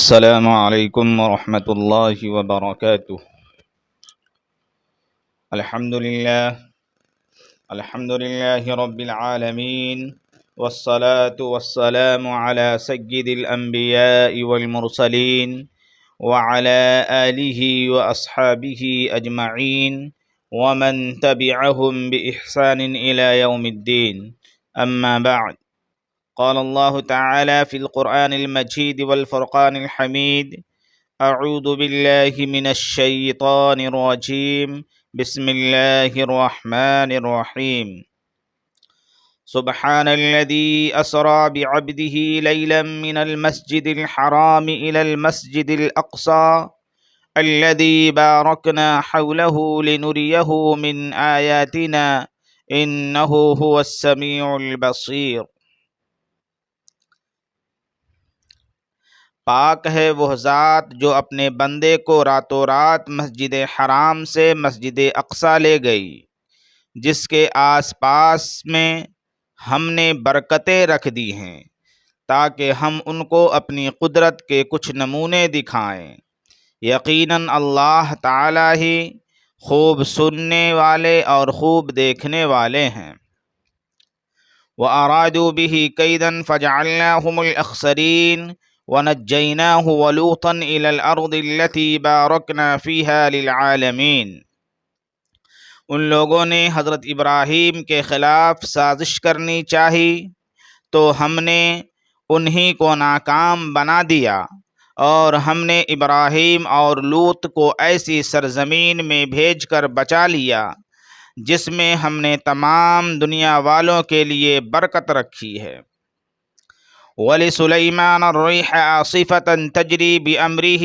السلام علیکم ورحمۃ اللہ وبرکاتہ۔ الحمد للہ رب العالمین، والصلاة والسلام علی سید الانبیاء والمرسلین وعلی آلہ واصحابہ اجمعین ومن تبعہم بإحسان الی یوم الدین، اما بعد۔ قال اللہ تعالی فی القرآن المجید والفرقان الحمید، اعوذ باللہ من الشیطان الرجیم، بسم اللہ الرحمن الرحیم۔ سبحان الذی اسری بعبده لیلا من المسجد الحرام الى المسجد الاقصى الذی بارکنا حولہ لنریہ من آیاتنا انہ هو السمیع البصیر۔ پاک ہے وہ ذات جو اپنے بندے کو راتوں رات مسجد حرام سے مسجد اقصیٰ لے گئی، جس کے آس پاس میں ہم نے برکتیں رکھ دی ہیں تاکہ ہم ان کو اپنی قدرت کے کچھ نمونے دکھائیں۔ یقیناً اللہ تعالیٰ ہی خوب سننے والے اور خوب دیکھنے والے ہیں۔ وَأَرَادُوا بِهِ كَيْدًا فَجَعَلْنَاهُمُ الْأَخْسَرِينَ وَنَجَّيْنَاهُ وَلُوطًا إِلَى الْأَرْضِ الَّتِي بَارَكْنَا فِيهَا لِلْعَالَمِينَ۔ ان لوگوں نے حضرت ابراہیم کے خلاف سازش کرنی چاہی تو ہم نے انہی کو ناکام بنا دیا، اور ہم نے ابراہیم اور لوط کو ایسی سرزمین میں بھیج کر بچا لیا جس میں ہم نے تمام دنیا والوں کے لیے برکت رکھی ہے۔ وَلِسُلَيْمَانَ الرِّيحَ عَاصِفَةً تَجْرِي بِأَمْرِهِ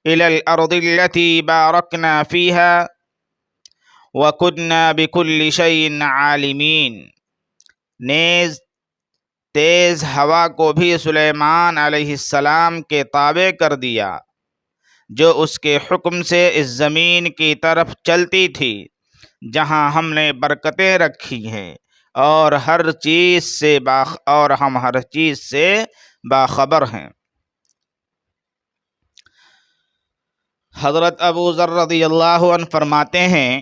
إِلَى الْأَرْضِ الَّتِي بَارَكْنَا فِيهَا وَكُنَّا بِكُلِّ شَيْءٍ عَالِمِينَ۔ نیز تیز ہوا کو بھی سلیمان علیہ السلام کے تابع کر دیا، جو اس کے حکم سے اس زمین کی طرف چلتی تھی جہاں ہم نے برکتیں رکھی ہیں، اور ہم ہر چیز سے باخبر ہیں۔ حضرت ابو ذر رضی اللہ عنہ فرماتے ہیں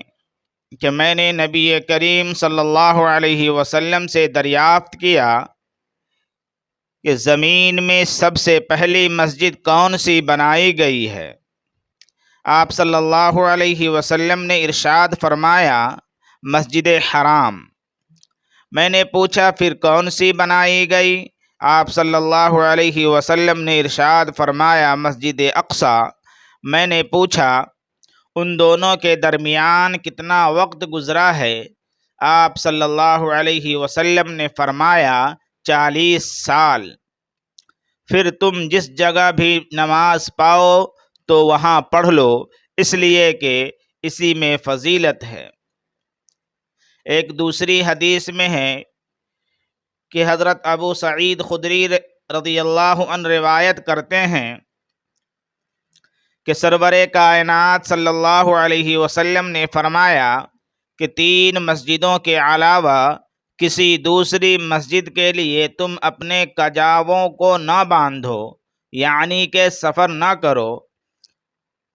کہ میں نے نبی کریم صلی اللہ علیہ وسلم سے دریافت کیا کہ زمین میں سب سے پہلی مسجد کون سی بنائی گئی ہے؟ آپ صلی اللہ علیہ وسلم نے ارشاد فرمایا، مسجد حرام۔ میں نے پوچھا پھر کون سی بنائی گئی؟ آپ صلی اللہ علیہ وسلم نے ارشاد فرمایا، مسجد اقصیٰ۔ میں نے پوچھا ان دونوں کے درمیان کتنا وقت گزرا ہے؟ آپ صلی اللہ علیہ وسلم نے فرمایا، 40 سال۔ پھر تم جس جگہ بھی نماز پاؤ تو وہاں پڑھ لو، اس لیے کہ اسی میں فضیلت ہے۔ ایک دوسری حدیث میں ہے کہ حضرت ابو سعید خدری رضی اللہ عنہ روایت کرتے ہیں کہ سرور کائنات صلی اللہ علیہ وسلم نے فرمایا کہ 3 مسجدوں کے علاوہ کسی دوسری مسجد کے لیے تم اپنے کجاووں کو نہ باندھو، یعنی کہ سفر نہ کرو۔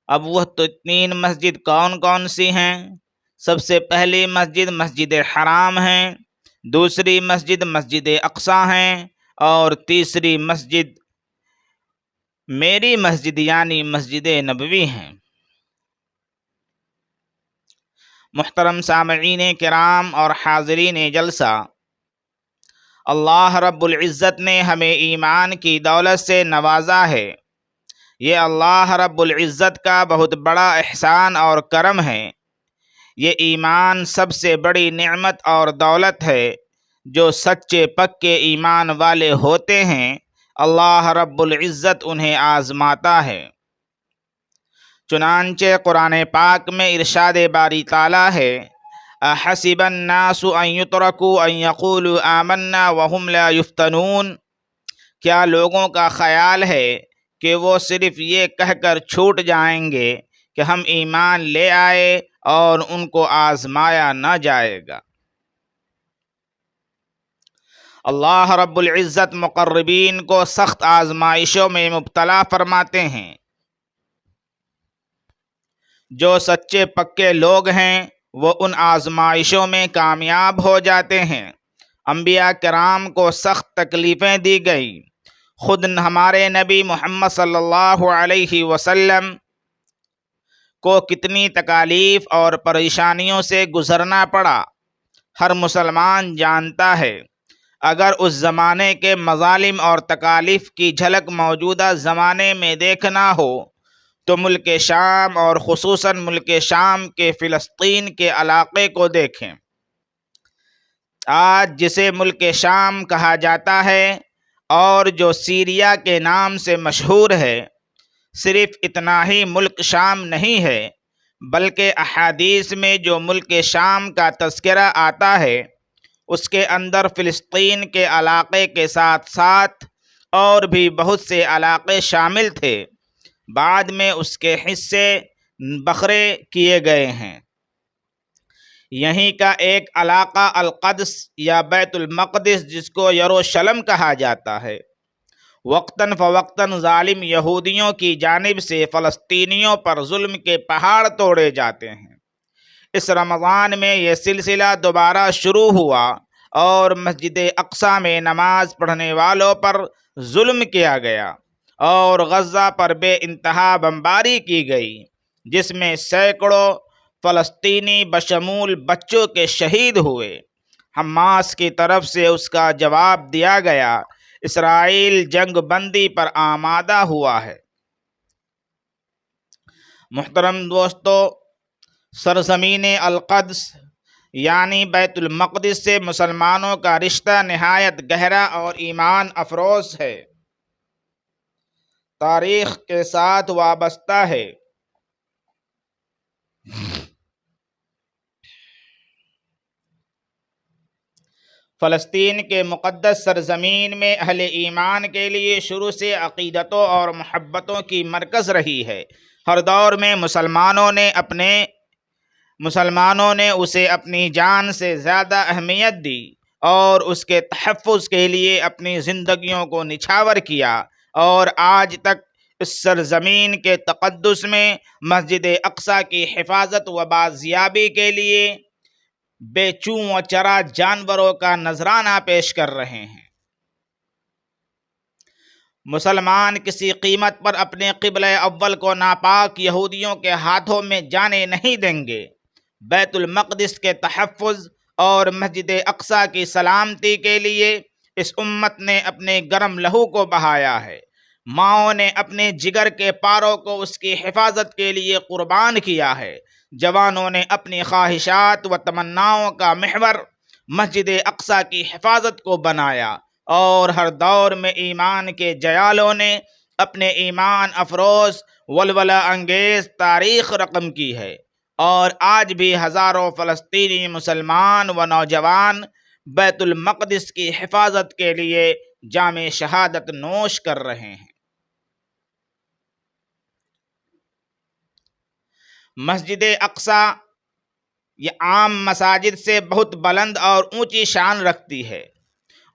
اب وہ 3 مسجد کون کون سی ہیں؟ سب سے پہلی مسجد مسجد حرام ہے، دوسری مسجد مسجد اقصیٰ ہیں، اور تیسری مسجد میری مسجد یعنی مسجد نبوی ہیں۔ محترم سامعین کرام اور حاضرین جلسہ، اللہ رب العزت نے ہمیں ایمان کی دولت سے نوازا ہے۔ یہ اللہ رب العزت کا بہت بڑا احسان اور کرم ہے۔ یہ ایمان سب سے بڑی نعمت اور دولت ہے۔ جو سچے پکے ایمان والے ہوتے ہیں اللہ رب العزت انہیں آزماتا ہے۔ چنانچہ قرآن پاک میں ارشاد باری تعالیٰ ہے، احسب الناس ان یترکوا ان یقولوا آمنا وهم لا یفتنون۔ کیا لوگوں کا خیال ہے کہ وہ صرف یہ کہہ کر چھوٹ جائیں گے کہ ہم ایمان لے آئے اور ان کو آزمایا نہ جائے گا؟ اللہ رب العزت مقربین کو سخت آزمائشوں میں مبتلا فرماتے ہیں۔ جو سچے پکے لوگ ہیں وہ ان آزمائشوں میں کامیاب ہو جاتے ہیں۔ انبیاء کرام کو سخت تکلیفیں دی گئی۔ خود ہمارے نبی محمد صلی اللہ علیہ وسلم کو کتنی تکالیف اور پریشانیوں سے گزرنا پڑا۔ ہر مسلمان جانتا ہے اگر اس زمانے کے مظالم اور تکالیف کی جھلک موجودہ زمانے میں دیکھنا ہو تو ملک شام اور خصوصاً ملک شام کے فلسطین کے علاقے کو دیکھیں۔ آج جسے ملک شام کہا جاتا ہے اور جو سیریا کے نام سے مشہور ہے، صرف اتنا ہی ملک شام نہیں ہے بلکہ احادیث میں جو ملک شام کا تذکرہ آتا ہے اس کے اندر فلسطین کے علاقے کے ساتھ ساتھ اور بھی بہت سے علاقے شامل تھے۔ بعد میں اس کے حصے بکھرے کیے گئے ہیں۔ یہیں کا ایک علاقہ القدس یا بیت المقدس جس کو یروشلم کہا جاتا ہے، وقتاً فوقتاً ظالم یہودیوں کی جانب سے فلسطینیوں پر ظلم کے پہاڑ توڑے جاتے ہیں۔ اس رمضان میں یہ سلسلہ دوبارہ شروع ہوا اور مسجد اقصی میں نماز پڑھنے والوں پر ظلم کیا گیا اور غزہ پر بے انتہا بمباری کی گئی، جس میں سینکڑوں فلسطینی بشمول بچوں کے شہید ہوئے۔ حماس کی طرف سے اس کا جواب دیا گیا۔ اسرائیل جنگ بندی پر آمادہ ہوا ہے۔ محترم دوستو، سرزمین القدس یعنی بیت المقدس سے مسلمانوں کا رشتہ نہایت گہرا اور ایمان افروز ہے، تاریخ کے ساتھ وابستہ ہے۔ فلسطین کے مقدس سرزمین میں اہل ایمان کے لیے شروع سے عقیدتوں اور محبتوں کی مرکز رہی ہے۔ ہر دور میں مسلمانوں نے اسے اپنی جان سے زیادہ اہمیت دی اور اس کے تحفظ کے لیے اپنی زندگیوں کو نچھاور کیا، اور آج تک اس سرزمین کے تقدس میں مسجد اقصی کی حفاظت و بازیابی کے لیے بے چوں و چرا جانوروں کا نذرانہ پیش کر رہے ہیں۔ مسلمان کسی قیمت پر اپنے قبلہ اول کو ناپاک یہودیوں کے ہاتھوں میں جانے نہیں دیں گے۔ بیت المقدس کے تحفظ اور مسجد اقصی کی سلامتی کے لیے اس امت نے اپنے گرم لہو کو بہایا ہے۔ ماؤں نے اپنے جگر کے پاروں کو اس کی حفاظت کے لیے قربان کیا ہے۔ جوانوں نے اپنی خواہشات و تمناؤں کا محور مسجد اقصی کی حفاظت کو بنایا، اور ہر دور میں ایمان کے جیالوں نے اپنے ایمان افروز ولولہ انگیز تاریخ رقم کی ہے، اور آج بھی ہزاروں فلسطینی مسلمان و نوجوان بیت المقدس کی حفاظت کے لیے جام شہادت نوش کر رہے ہیں۔ مسجد اقصی یہ عام مساجد سے بہت بلند اور اونچی شان رکھتی ہے۔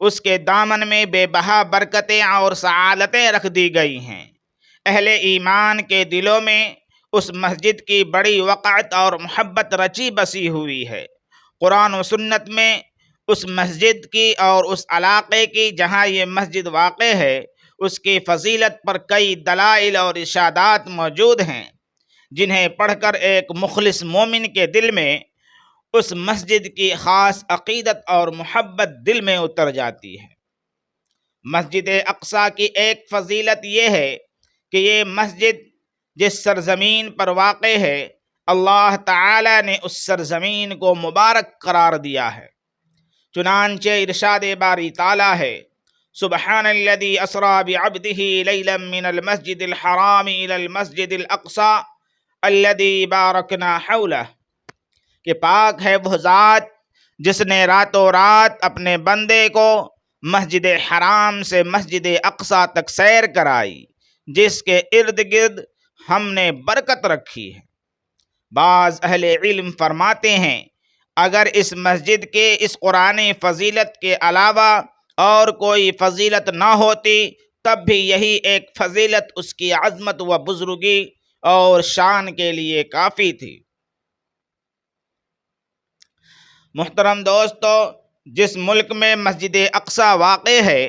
اس کے دامن میں بے بہا برکتیں اور سعادتیں رکھ دی گئی ہیں۔ اہل ایمان کے دلوں میں اس مسجد کی بڑی وقعت اور محبت رچی بسی ہوئی ہے۔ قرآن و سنت میں اس مسجد کی اور اس علاقے کی جہاں یہ مسجد واقع ہے اس کی فضیلت پر کئی دلائل اور ارشادات موجود ہیں، جنہیں پڑھ کر ایک مخلص مومن کے دل میں اس مسجد کی خاص عقیدت اور محبت دل میں اتر جاتی ہے۔ مسجد اقصی کی ایک فضیلت یہ ہے کہ یہ مسجد جس سرزمین پر واقع ہے، اللہ تعالی نے اس سرزمین کو مبارک قرار دیا ہے۔ چنانچہ ارشاد باری تعالی ہے، سبحان الذی اسری بعبدہ لیلا من المسجد الحرام الی المسجد الاقصی الذی بارکنا حولہ، کہ پاک ہے وہ ذات جس نے راتوں رات اپنے بندے کو مسجد حرام سے مسجد اقصی تک سیر کرائی، جس کے ارد گرد ہم نے برکت رکھی ہے۔ بعض اہل علم فرماتے ہیں اگر اس مسجد کے اس قرآنی فضیلت کے علاوہ اور کوئی فضیلت نہ ہوتی تب بھی یہی ایک فضیلت اس کی عظمت و بزرگی اور شان کے لیے کافی تھی۔ محترم دوستو، جس ملک میں مسجد اقصی واقع ہے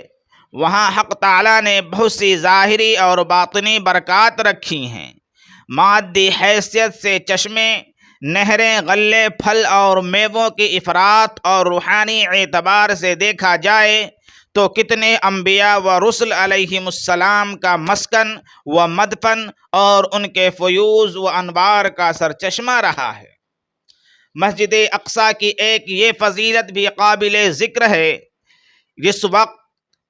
وہاں حق تعالیٰ نے بہت سی ظاہری اور باطنی برکات رکھی ہیں۔ مادی حیثیت سے چشمے، نہریں، غلے، پھل اور میووں کی افراط، اور روحانی اعتبار سے دیکھا جائے تو کتنے انبیاء و رسل علیہم السلام کا مسکن و مدفن اور ان کے فیوز و انوار کا سرچشمہ رہا ہے۔ مسجد اقصی کی ایک یہ فضیلت بھی قابل ذکر ہے۔ جس وقت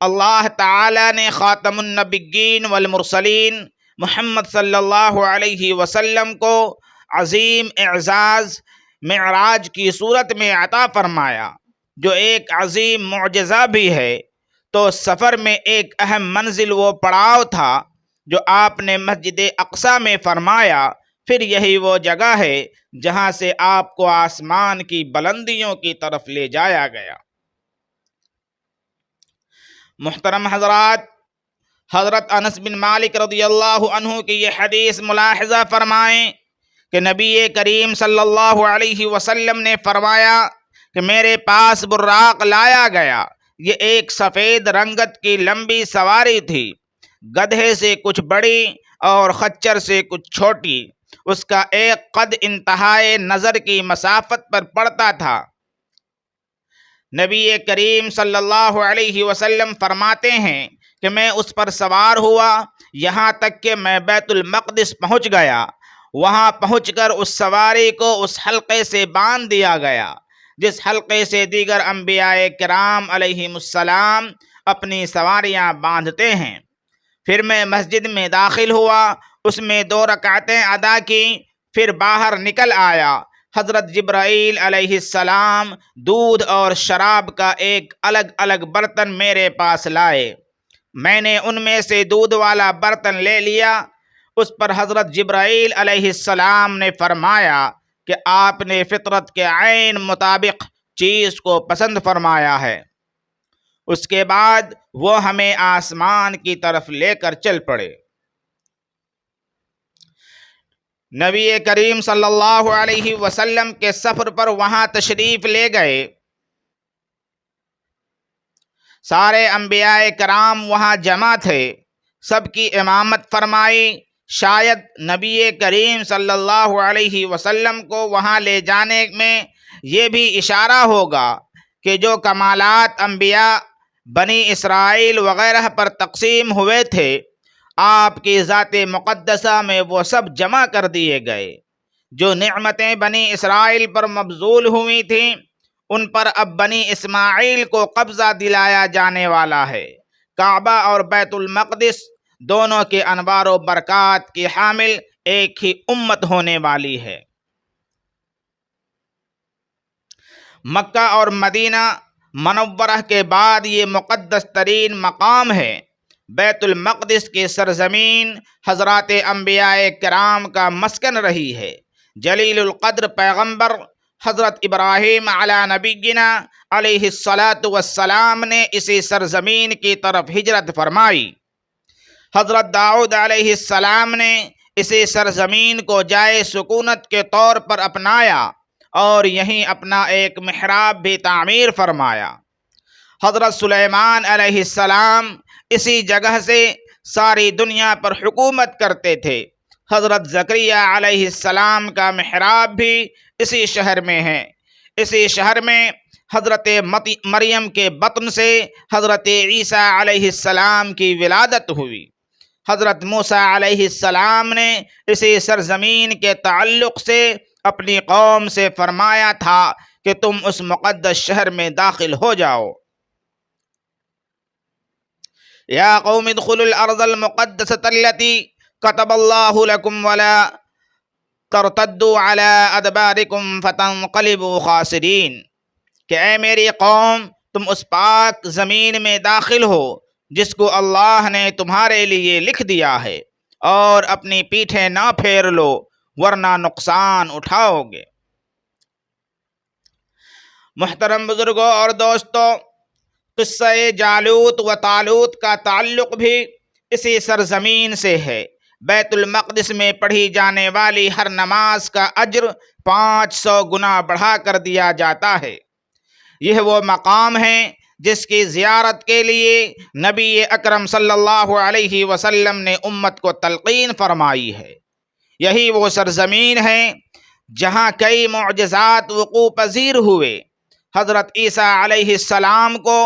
اللہ تعالی نے خاتم النبیین والمرسلین محمد صلی اللہ علیہ وسلم کو عظیم اعزاز معراج کی صورت میں عطا فرمایا، جو ایک عظیم معجزہ بھی ہے، تو سفر میں ایک اہم منزل وہ پڑاؤ تھا جو آپ نے مسجد اقصی میں فرمایا۔ پھر یہی وہ جگہ ہے جہاں سے آپ کو آسمان کی بلندیوں کی طرف لے جایا گیا۔ محترم حضرات، حضرت انس بن مالک رضی اللہ عنہ کی یہ حدیث ملاحظہ فرمائیں کہ نبی کریم صلی اللہ علیہ وسلم نے فرمایا کہ میرے پاس براق لایا گیا۔ یہ ایک سفید رنگت کی لمبی سواری تھی، گدھے سے کچھ بڑی اور خچر سے کچھ چھوٹی۔ اس کا ایک قد انتہائے نظر کی مسافت پر پڑتا تھا۔ نبی کریم صلی اللہ علیہ وسلم فرماتے ہیں کہ میں اس پر سوار ہوا یہاں تک کہ میں بیت المقدس پہنچ گیا۔ وہاں پہنچ کر اس سواری کو اس حلقے سے باندھ دیا گیا جس حلقے سے دیگر انبیاء کرام علیہم السلام اپنی سواریاں باندھتے ہیں۔ پھر میں مسجد میں داخل ہوا، اس میں 2 رکعتیں ادا کی، پھر باہر نکل آیا۔ حضرت جبرائیل علیہ السلام دودھ اور شراب کا ایک الگ الگ برتن میرے پاس لائے۔ میں نے ان میں سے دودھ والا برتن لے لیا۔ اس پر حضرت جبرائیل علیہ السلام نے فرمایا کہ آپ نے فطرت کے عین مطابق چیز کو پسند فرمایا ہے۔ اس کے بعد وہ ہمیں آسمان کی طرف لے کر چل پڑے۔ نبی کریم صلی اللہ علیہ وسلم کے سفر پر وہاں تشریف لے گئے۔ سارے انبیاء کرام وہاں جمع تھے، سب کی امامت فرمائی۔ شاید نبی کریم صلی اللہ علیہ وسلم کو وہاں لے جانے میں یہ بھی اشارہ ہوگا کہ جو کمالات انبیاء، بنی اسرائیل وغیرہ پر تقسیم ہوئے تھے، آپ کی ذات مقدسہ میں وہ سب جمع کر دیے گئے۔ جو نعمتیں بنی اسرائیل پر مبذول ہوئی تھیں ان پر اب بنی اسماعیل کو قبضہ دلایا جانے والا ہے۔ کعبہ اور بیت المقدس دونوں کے انوار و برکات کی حامل ایک ہی امت ہونے والی ہے۔ مکہ اور مدینہ منورہ کے بعد یہ مقدس ترین مقام ہے۔ بیت المقدس کی سرزمین حضرات انبیاء کرام کا مسکن رہی ہے۔ جلیل القدر پیغمبر حضرت ابراہیم علی نبینا علیہ السلام نے اسی سرزمین کی طرف ہجرت فرمائی۔ حضرت داؤد علیہ السلام نے اسی سرزمین کو جائے سکونت کے طور پر اپنایا اور یہیں اپنا ایک محراب بھی تعمیر فرمایا۔ حضرت سلیمان علیہ السلام اسی جگہ سے ساری دنیا پر حکومت کرتے تھے۔ حضرت زکریا علیہ السلام کا محراب بھی اسی شہر میں ہے۔ اسی شہر میں حضرت مریم کے بطن سے حضرت عیسیٰ علیہ السلام کی ولادت ہوئی۔ حضرت موسیٰ علیہ السلام نے اسی سرزمین کے تعلق سے اپنی قوم سے فرمایا تھا کہ تم اس مقدس شہر میں داخل ہو جاؤ۔ یا قوم ادخلوا الارض المقدسة التي كتب الله لكم ولا ترتدوا على ادباركم فتنقلبوا خاسرین، کہ اے میری قوم، تم اس پاک زمین میں داخل ہو جس کو اللہ نے تمہارے لیے لکھ دیا ہے، اور اپنی پیٹھیں نہ پھیر لو ورنہ نقصان اٹھاؤ گے۔ محترم بزرگوں اور دوستوں، قصہ جالوت و طالوت کا تعلق بھی اسی سرزمین سے ہے۔ بیت المقدس میں پڑھی جانے والی ہر نماز کا اجر 500 گنا بڑھا کر دیا جاتا ہے۔ یہ وہ مقام ہے جس کی زیارت کے لیے نبی اکرم صلی اللہ علیہ وسلم نے امت کو تلقین فرمائی ہے۔ یہی وہ سرزمین ہے جہاں کئی معجزات وقوع پذیر ہوئے۔ حضرت عیسیٰ علیہ السلام کو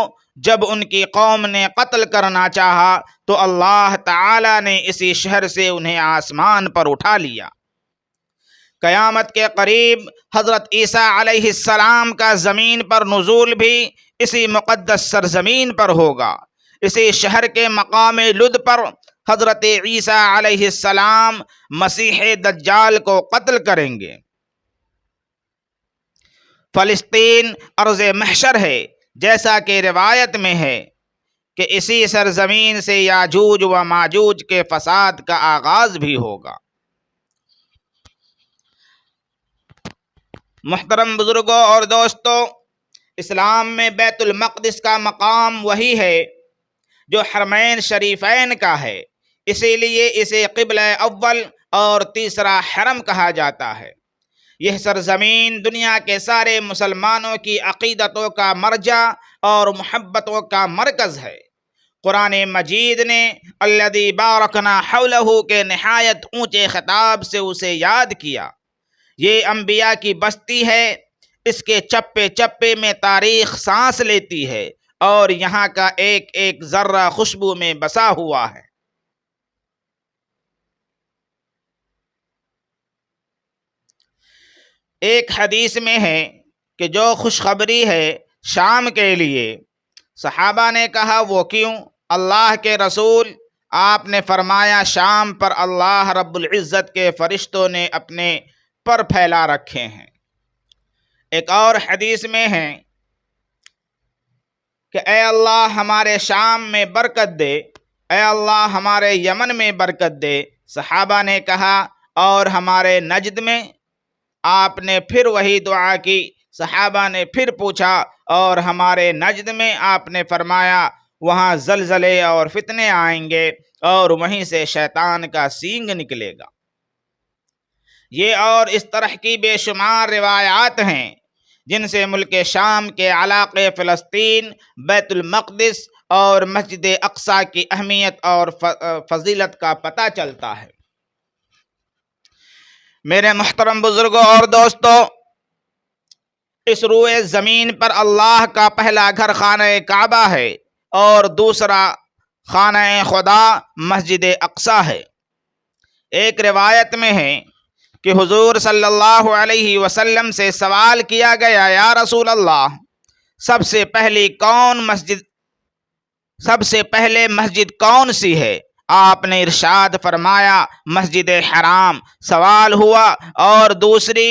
جب ان کی قوم نے قتل کرنا چاہا تو اللہ تعالی نے اسی شہر سے انہیں آسمان پر اٹھا لیا۔ قیامت کے قریب حضرت عیسیٰ علیہ السلام کا زمین پر نزول بھی اسی مقدس سرزمین پر ہوگا۔ اسی شہر کے مقام لد پر حضرت عیسیٰ علیہ السلام مسیح دجال کو قتل کریں گے۔ فلسطین ارض محشر ہے، جیسا کہ روایت میں ہے کہ اسی سرزمین سے یاجوج و ماجوج کے فساد کا آغاز بھی ہوگا۔ محترم بزرگوں اور دوستوں، اسلام میں بیت المقدس کا مقام وہی ہے جو حرمین شریفین کا ہے، اسی لیے اسے قبلہ اول اور تیسرا حرم کہا جاتا ہے۔ یہ سرزمین دنیا کے سارے مسلمانوں کی عقیدتوں کا مرجع اور محبتوں کا مرکز ہے۔ قرآن مجید نے الذی بارکنا حولہ کے نہایت اونچے خطاب سے اسے یاد کیا۔ یہ انبیاء کی بستی ہے، اس کے چپے چپے میں تاریخ سانس لیتی ہے اور یہاں کا ایک ایک ذرہ خوشبو میں بسا ہوا ہے۔ ایک حدیث میں ہے کہ جو خوشخبری ہے شام کے لیے۔ صحابہ نے کہا وہ کیوں؟ اللہ کے رسول، آپ نے فرمایا شام پر اللہ رب العزت کے فرشتوں نے اپنے پر پھیلا رکھے ہیں۔ ایک اور حدیث میں ہے کہ اے اللہ ہمارے شام میں برکت دے، اے اللہ ہمارے یمن میں برکت دے۔ صحابہ نے کہا اور ہمارے نجد میں؟ آپ نے پھر وہی دعا کی۔ صحابہ نے پھر پوچھا اور ہمارے نجد میں؟ آپ نے فرمایا وہاں زلزلے اور فتنے آئیں گے اور وہیں سے شیطان کا سینگ نکلے گا۔ یہ اور اس طرح کی بے شمار روایات ہیں جن سے ملک شام کے علاقے فلسطین، بیت المقدس اور مسجد اقصیٰ کی اہمیت اور فضیلت کا پتہ چلتا ہے۔ میرے محترم بزرگوں اور دوستوں، اس روئے زمین پر اللہ کا پہلا گھر خانہ کعبہ ہے اور دوسرا خانہ خدا مسجد اقصیٰ ہے۔ ایک روایت میں ہے کہ حضور صلی اللہ علیہ وسلم سے سوال کیا گیا، یا رسول اللہ، سب سے پہلے مسجد کون سی ہے؟ آپ نے ارشاد فرمایا مسجد حرام۔ سوال ہوا اور دوسری؟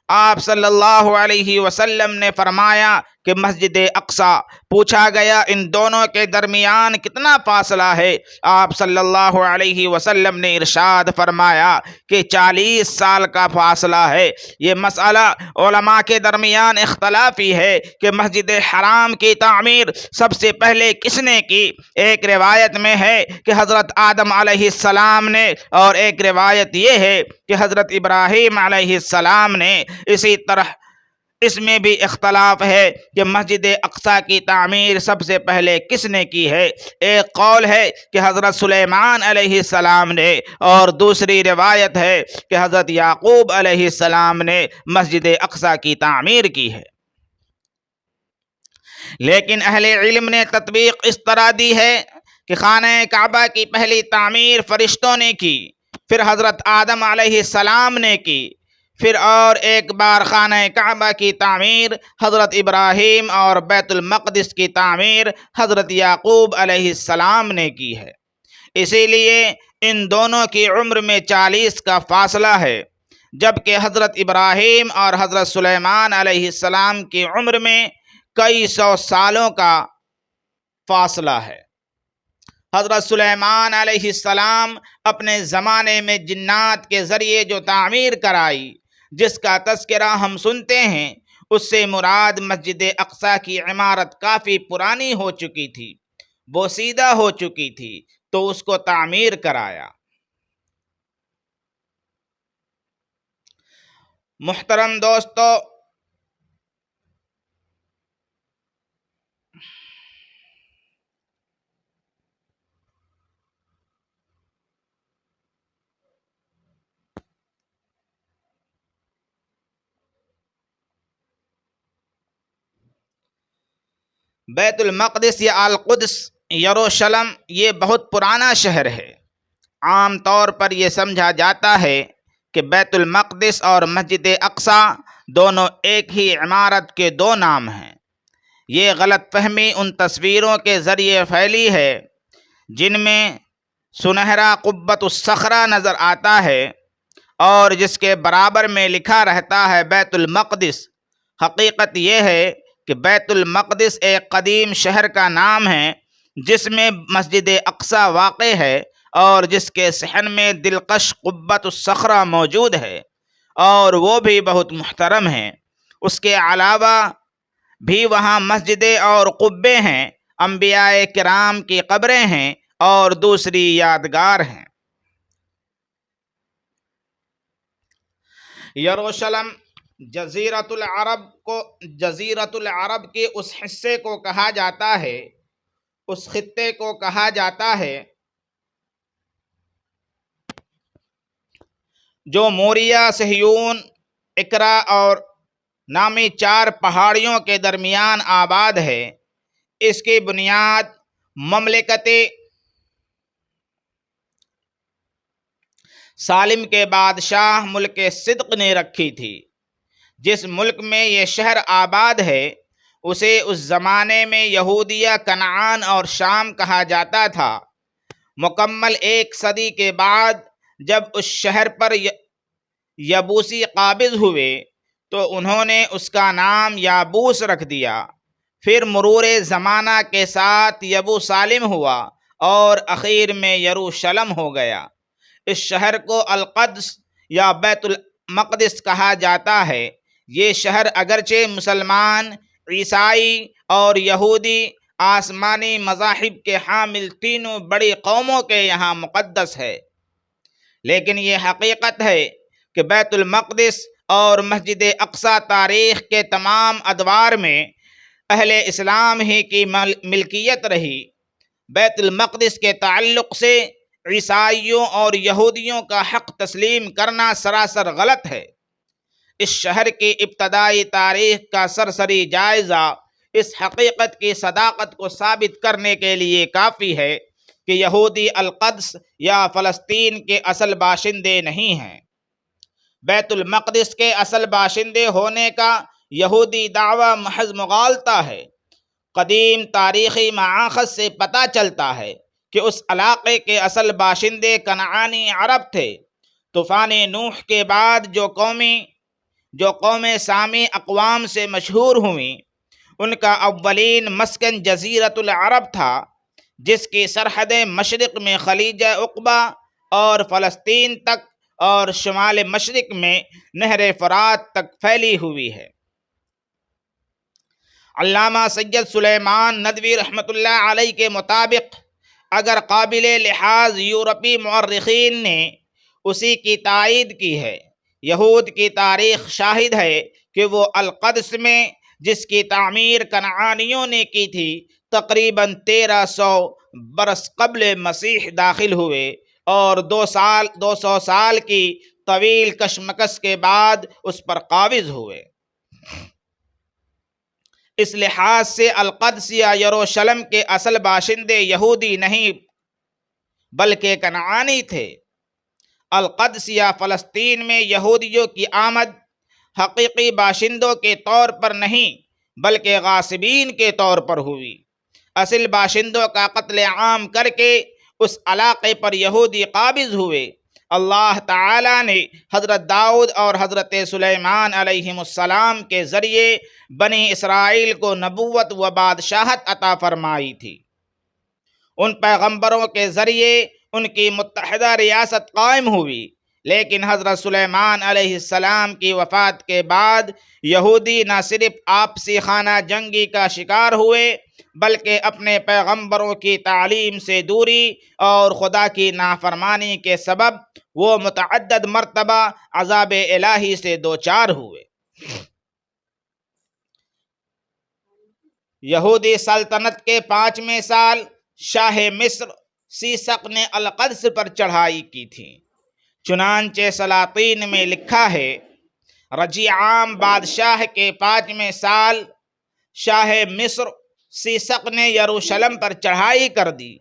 آپ صلی اللہ علیہ وسلم نے فرمایا کہ مسجد اقصیٰ۔ پوچھا گیا ان دونوں کے درمیان کتنا فاصلہ ہے؟ آپ صلی اللہ علیہ وسلم نے ارشاد فرمایا کہ 40 سال کا فاصلہ ہے۔ یہ مسئلہ علماء کے درمیان اختلافی ہے کہ مسجد حرام کی تعمیر سب سے پہلے کس نے کی۔ ایک روایت میں ہے کہ حضرت آدم علیہ السلام نے، اور ایک روایت یہ ہے کہ حضرت ابراہیم علیہ السلام نے۔ اسی طرح اس میں بھی اختلاف ہے کہ مسجد اقصیٰ کی تعمیر سب سے پہلے کس نے کی ہے۔ ایک قول ہے کہ حضرت سلیمان علیہ السلام نے، اور دوسری روایت ہے کہ حضرت یعقوب علیہ السلام نے مسجد اقصیٰ کی تعمیر کی ہے۔ لیکن اہل علم نے تطبیق اس طرح دی ہے کہ خانہ کعبہ کی پہلی تعمیر فرشتوں نے کی، پھر حضرت آدم علیہ السلام نے کی، پھر اور ایک بار خانہ کعبہ کی تعمیر حضرت ابراہیم اور بیت المقدس کی تعمیر حضرت یعقوب علیہ السلام نے کی ہے۔ اسی لیے ان دونوں کی عمر میں 40 کا فاصلہ ہے، جبکہ حضرت ابراہیم اور حضرت سلیمان علیہ السلام کی عمر میں کئی سو سالوں کا فاصلہ ہے۔ حضرت سلیمان علیہ السلام اپنے زمانے میں جنات کے ذریعے جو تعمیر کرائی، جس کا تذکرہ ہم سنتے ہیں، اس سے مراد مسجد اقصی کی عمارت کافی پرانی ہو چکی تھی، بوسیدہ ہو چکی تھی، تو اس کو تعمیر کرایا۔ محترم دوستو، بیت المقدس یا القدس، یروشلم، یہ بہت پرانا شہر ہے۔ عام طور پر یہ سمجھا جاتا ہے کہ بیت المقدس اور مسجد اقصی دونوں ایک ہی عمارت کے دو نام ہیں۔ یہ غلط فہمی ان تصویروں کے ذریعے پھیلی ہے جن میں سنہرا قبۃ الصخرہ نظر آتا ہے اور جس کے برابر میں لکھا رہتا ہے بیت المقدس۔ حقیقت یہ ہے کہ بیت المقدس ایک قدیم شہر کا نام ہے جس میں مسجد اقصی واقع ہے اور جس کے صحن میں دلکش قبۃ الصخرہ موجود ہے، اور وہ بھی بہت محترم ہے۔ اس کے علاوہ بھی وہاں مسجدیں اور قبے ہیں، انبیاء کرام کی قبریں ہیں اور دوسری یادگار ہیں۔ یروشلم جزیرۃ العرب کے اس حصے کو کہا جاتا ہے، اس خطے کو کہا جاتا ہے جو موریا، صہیون، اکرا اور نامی چار پہاڑیوں کے درمیان آباد ہے۔ اس کی بنیاد مملکت سالم کے بادشاہ ملک صدق نے رکھی تھی۔ جس ملک میں یہ شہر آباد ہے اسے اس زمانے میں یہودیہ، کنعان اور شام کہا جاتا تھا۔ مکمل 1 صدی کے بعد جب اس شہر پر یبوسی قابض ہوئے تو انہوں نے اس کا نام یابوس رکھ دیا۔ پھر مرور زمانہ کے ساتھ یبوسالم ہوا اور اخیر میں یروشلم ہو گیا۔ اس شہر کو القدس یا بیت المقدس کہا جاتا ہے۔ یہ شہر اگرچہ مسلمان، عیسائی اور یہودی آسمانی مذاہب کے حامل تینوں بڑی قوموں کے یہاں مقدس ہے، لیکن یہ حقیقت ہے کہ بیت المقدس اور مسجد اقصی تاریخ کے تمام ادوار میں اہل اسلام ہی کی ملکیت رہی۔ بیت المقدس کے تعلق سے عیسائیوں اور یہودیوں کا حق تسلیم کرنا سراسر غلط ہے۔ اس شہر کی ابتدائی تاریخ کا سرسری جائزہ اس حقیقت کی صداقت کو ثابت کرنے کے لیے کافی ہے کہ یہودی القدس یا فلسطین کے اصل باشندے نہیں ہیں۔ بیت المقدس کے اصل باشندے ہونے کا یہودی دعویٰ محض مغالطہ ہے۔ قدیم تاریخی مآخذ سے پتہ چلتا ہے کہ اس علاقے کے اصل باشندے کنعانی عرب تھے۔ طوفان نوح کے بعد جو قومیں سامی اقوام سے مشہور ہوئیں ان کا اولین مسکن جزیرۃ العرب تھا، جس کی سرحدیں مشرق میں خلیج عقبہ اور فلسطین تک اور شمال مشرق میں نہر فرات تک پھیلی ہوئی ہے۔ علامہ سید سلیمان ندوی رحمۃ اللہ علیہ کے مطابق اگر قابل لحاظ یورپی مورخین نے اسی کی تائید کی ہے۔ یہود کی تاریخ شاہد ہے کہ وہ القدس میں جس کی تعمیر کنعانیوں نے کی تھی تقریباً 1300 برس قبل مسیح داخل ہوئے اور 200 سال کی طویل کشمکش کے بعد اس پر قابض ہوئے۔ اس لحاظ سے القدس یا یروشلم کے اصل باشندے یہودی نہیں بلکہ کنعانی تھے۔ القدس یا فلسطین میں یہودیوں کی آمد حقیقی باشندوں کے طور پر نہیں بلکہ غاصبین کے طور پر ہوئی۔ اصل باشندوں کا قتل عام کر کے اس علاقے پر یہودی قابض ہوئے۔ اللہ تعالیٰ نے حضرت داؤد اور حضرت سلیمان علیہم السلام کے ذریعے بنی اسرائیل کو نبوت و بادشاہت عطا فرمائی تھی۔ ان پیغمبروں کے ذریعے ان کی متحدہ ریاست قائم ہوئی، لیکن حضرت سلیمان علیہ السلام کی وفات کے بعد یہودی نہ صرف آپسی خانہ جنگی کا شکار ہوئے بلکہ اپنے پیغمبروں کی تعلیم سے دوری اور خدا کی نافرمانی کے سبب وہ متعدد مرتبہ عذاب الہی سے دوچار ہوئے۔ یہودی سلطنت کے 5ویں سال شاہ مصر سیسق نے القدس پر چڑھائی کی تھی۔ چنانچہ سلاطین میں لکھا ہے، رجیع عام بادشاہ کے 5ویں سال شاہ مصر سیسق نے یروشلم پر چڑھائی کر دی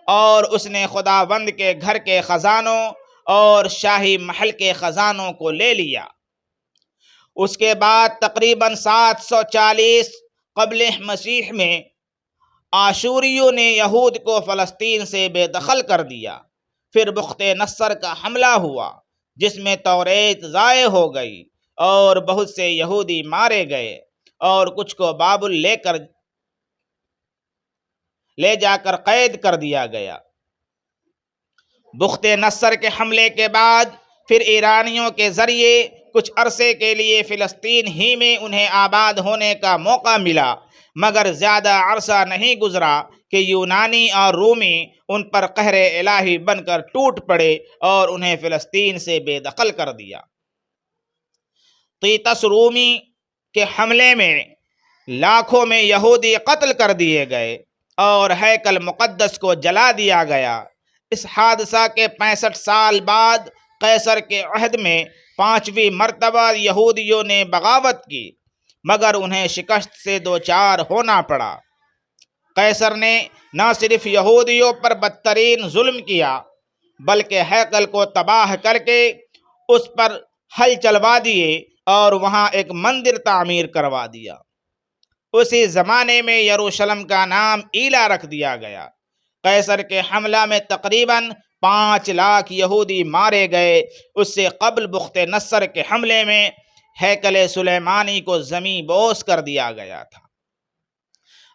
اور اس نے خداوند کے گھر کے خزانوں اور شاہی محل کے خزانوں کو لے لیا۔ اس کے بعد تقریباً 740 قبل مسیح میں آشوریوں نے یہود کو فلسطین سے بے دخل کر دیا۔ پھر بخت نصر کا حملہ ہوا جس میں توریت ضائع ہو گئی اور بہت سے یہودی مارے گئے اور کچھ کو بابل لے جا کر قید کر دیا گیا۔ بخت نصر کے حملے کے بعد پھر ایرانیوں کے ذریعے کچھ عرصے کے لیے فلسطین ہی میں انہیں آباد ہونے کا موقع ملا، مگر زیادہ عرصہ نہیں گزرا کہ یونانی اور رومی ان پر قہر الہی بن کر ٹوٹ پڑے اور انہیں فلسطین سے بے دخل کر دیا۔ تیتس رومی کے حملے میں لاکھوں میں یہودی قتل کر دیے گئے اور ہیکل مقدس کو جلا دیا گیا۔ اس حادثہ کے 65 سال بعد قیصر کے عہد میں 5ویں مرتبہ یہودیوں نے بغاوت کی، مگر انہیں شکست سے دوچار ہونا پڑا۔ قیصر نے نہ صرف یہودیوں پر بدترین ظلم کیا بلکہ ہیکل کو تباہ کر کے اس پر حل چلوا دیے اور وہاں ایک مندر تعمیر کروا دیا۔ اسی زمانے میں یروشلم کا نام ایلا رکھ دیا گیا۔ قیصر کے حملہ میں تقریباً 5 لاکھ یہودی مارے گئے۔ اس سے قبل بخت نصر کے حملے میں ہیکل سلیمانی کو زمیں بوس کر دیا گیا تھا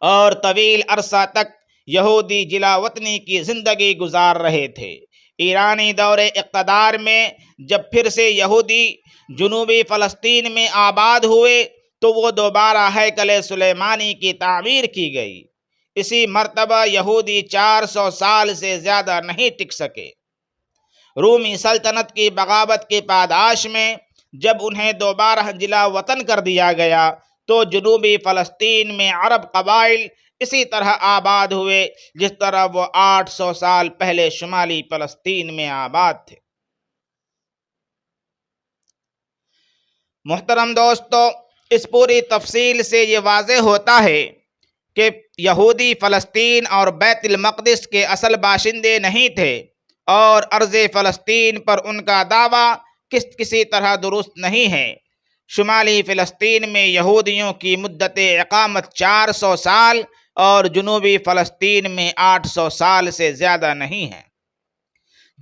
اور طویل عرصہ تک یہودی جلا وطنی کی زندگی گزار رہے تھے۔ ایرانی دور اقتدار میں جب پھر سے یہودی جنوبی فلسطین میں آباد ہوئے تو وہ دوبارہ ہیکل سلیمانی کی تعمیر کی گئی۔ اسی مرتبہ یہودی 400 سال سے زیادہ نہیں ٹک سکے۔ رومی سلطنت کی بغاوت کی پاداش میں جب انہیں دوبارہ جلا وطن کر دیا گیا تو جنوبی فلسطین میں عرب قبائل اسی طرح آباد ہوئے جس طرح وہ 800 سال پہلے شمالی فلسطین میں آباد تھے۔ محترم دوستو، اس پوری تفصیل سے یہ واضح ہوتا ہے کہ یہودی فلسطین اور بیت المقدس کے اصل باشندے نہیں تھے اور ارض فلسطین پر ان کا دعویٰ کسی طرح درست نہیں ہے۔ شمالی فلسطین میں یہودیوں کی مدت اقامت 400 سال اور جنوبی فلسطین میں 800 سال سے زیادہ نہیں ہے،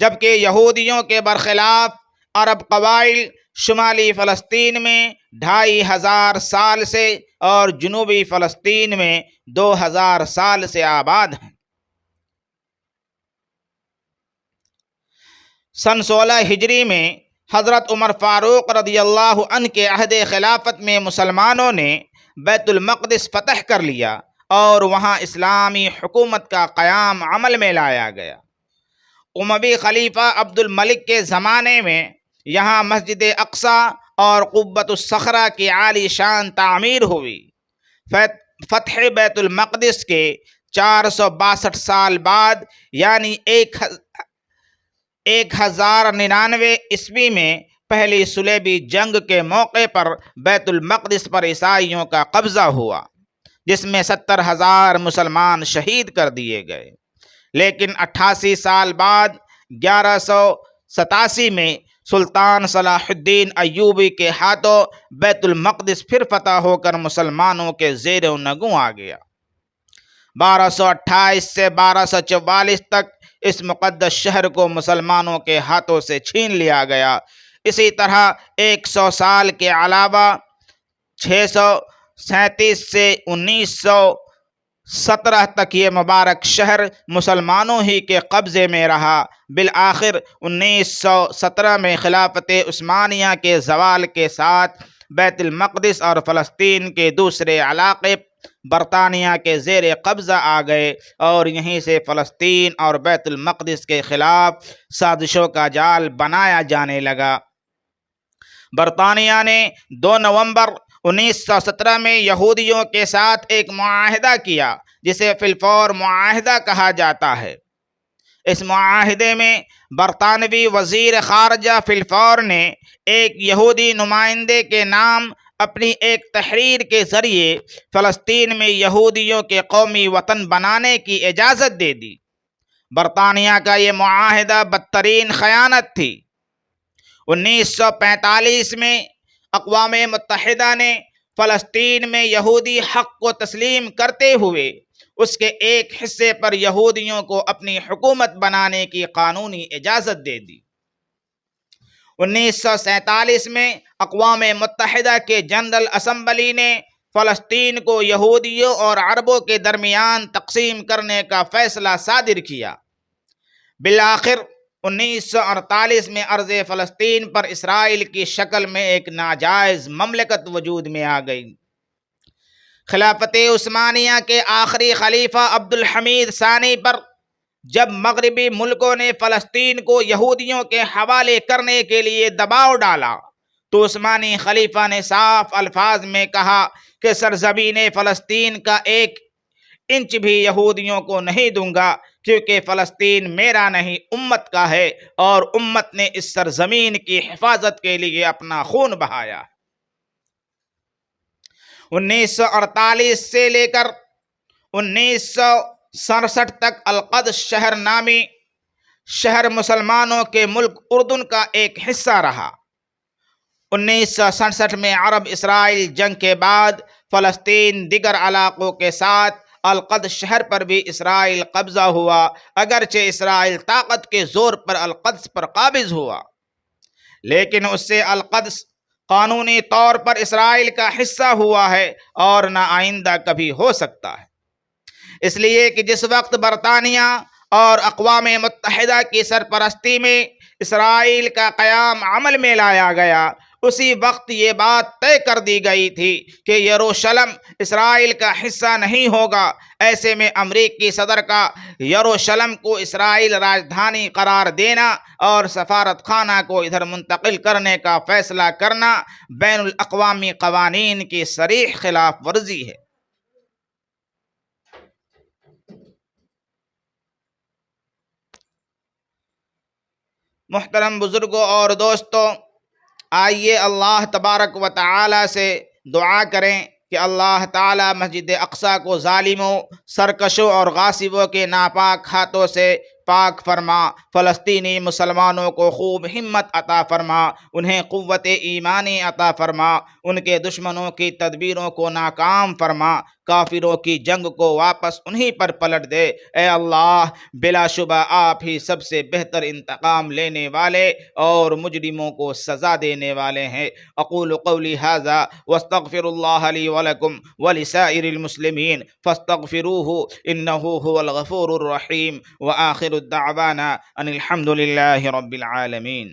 جبکہ یہودیوں کے برخلاف عرب قبائل شمالی فلسطین میں 2500 سال سے اور جنوبی فلسطین میں 2000 سال سے آباد ہیں۔ سن 16 ہجری میں حضرت عمر فاروق رضی اللہ عنہ کے عہد خلافت میں مسلمانوں نے بیت المقدس فتح کر لیا اور وہاں اسلامی حکومت کا قیام عمل میں لایا گیا۔ اموی خلیفہ عبد الملک کے زمانے میں یہاں مسجد اقصی اور قبۃ الصخرہ کی عالی شان تعمیر ہوئی۔ فتح بیت المقدس کے 462 سال بعد یعنی 1099 عیسوی میں پہلی صلیبی جنگ کے موقع پر بیت المقدس پر عیسائیوں کا قبضہ ہوا، جس میں 70,000 مسلمان شہید کر دیے گئے۔ لیکن 88 سال بعد 1187 میں سلطان صلاح الدین ایوبی کے ہاتھوں بیت المقدس پھر فتح ہو کر مسلمانوں کے زیر نگوں آ گیا۔ 1228 سے 1244 تک اس مقدس شہر کو مسلمانوں کے ہاتھوں سے چھین لیا گیا۔ اسی طرح 100 سال کے علاوہ 637 سے 17 تک یہ مبارک شہر مسلمانوں ہی کے قبضے میں رہا۔ بالآخر 1917 میں خلافت عثمانیہ کے زوال کے ساتھ بیت المقدس اور فلسطین کے دوسرے علاقے برطانیہ کے زیر قبضہ آ گئے، اور یہیں سے فلسطین اور بیت المقدس کے خلاف سازشوں کا جال بنایا جانے لگا۔ برطانیہ نے 2 نومبر 1917 میں یہودیوں کے ساتھ ایک معاہدہ کیا جسے فلفور معاہدہ کہا جاتا ہے۔ اس معاہدے میں برطانوی وزیر خارجہ فلفور نے ایک یہودی نمائندے کے نام اپنی ایک تحریر کے ذریعے فلسطین میں یہودیوں کے قومی وطن بنانے کی اجازت دے دی۔ برطانیہ کا یہ معاہدہ بدترین خیانت تھی۔ 1945 میں اقوام متحدہ نے فلسطین میں یہودی حق کو تسلیم کرتے ہوئے اس کے ایک حصے پر یہودیوں کو اپنی حکومت بنانے کی قانونی اجازت دے دی۔ 1947 میں اقوام متحدہ کے جنرل اسمبلی نے فلسطین کو یہودیوں اور عربوں کے درمیان تقسیم کرنے کا فیصلہ صادر کیا۔ بالآخر 1948 میں ارض فلسطین پر اسرائیل کی شکل میں ایک ناجائز مملکت وجود میں آ گئی۔ خلافت عثمانیہ کے آخری خلیفہ عبدالحمید ثانی پر جب مغربی ملکوں نے فلسطین کو یہودیوں کے حوالے کرنے کے لیے دباؤ ڈالا تو عثمانی خلیفہ نے صاف الفاظ میں کہا کہ سرزمین فلسطین کا 1 انچ بھی یہودیوں کو نہیں دوں گا، کیونکہ فلسطین میرا نہیں امت کا ہے، اور امت نے اس سرزمین کی حفاظت کے لیے اپنا خون بہایا۔ 1948 سے لے کر 1967 تک القدس شہر نامی شہر مسلمانوں کے ملک اردن کا ایک حصہ رہا۔ 1967 میں عرب اسرائیل جنگ کے بعد فلسطین دیگر علاقوں کے ساتھ القدس شہر پر بھی اسرائیل قبضہ ہوا، اگرچہ اسرائیل طاقت کے زور پر القدس پر قابض ہوا، لیکن اس سے القدس قانونی طور پر اسرائیل کا حصہ ہوا ہے اور نہ آئندہ کبھی ہو سکتا ہے۔ اس لیے کہ جس وقت برطانیہ اور اقوام متحدہ کی سرپرستی میں اسرائیل کا قیام عمل میں لایا گیا، اسی وقت یہ بات طے کر دی گئی تھی کہ یروشلم اسرائیل کا حصہ نہیں ہوگا۔ ایسے میں امریکی صدر کا یروشلم کو اسرائیل راجدھانی قرار دینا اور سفارت خانہ کو ادھر منتقل کرنے کا فیصلہ کرنا بین الاقوامی قوانین کی صریح خلاف ورزی ہے۔ محترم بزرگوں اور دوستوں، آئیے اللہ تبارک و تعالی سے دعا کریں کہ اللہ تعالی مسجد اقصیٰ کو ظالموں، سرکشوں اور غاصبوں کے ناپاک ہاتھوں سے پاک فرما، فلسطینی مسلمانوں کو خوب ہمت عطا فرما، انہیں قوت ایمانی عطا فرما، ان کے دشمنوں کی تدبیروں کو ناکام فرما، کافروں کی جنگ کو واپس انہی پر پلٹ دے۔ اے اللہ، بلا شبہ آپ ہی سب سے بہتر انتقام لینے والے اور مجرموں کو سزا دینے والے ہیں۔ اقول قولی ھذا واستغفر اللہ لی ولکم ولسائر المسلمین فاستغفروہ انہ هو الغفور الرحیم، وآخر دعوانا ان الحمد للہ رب العالمین۔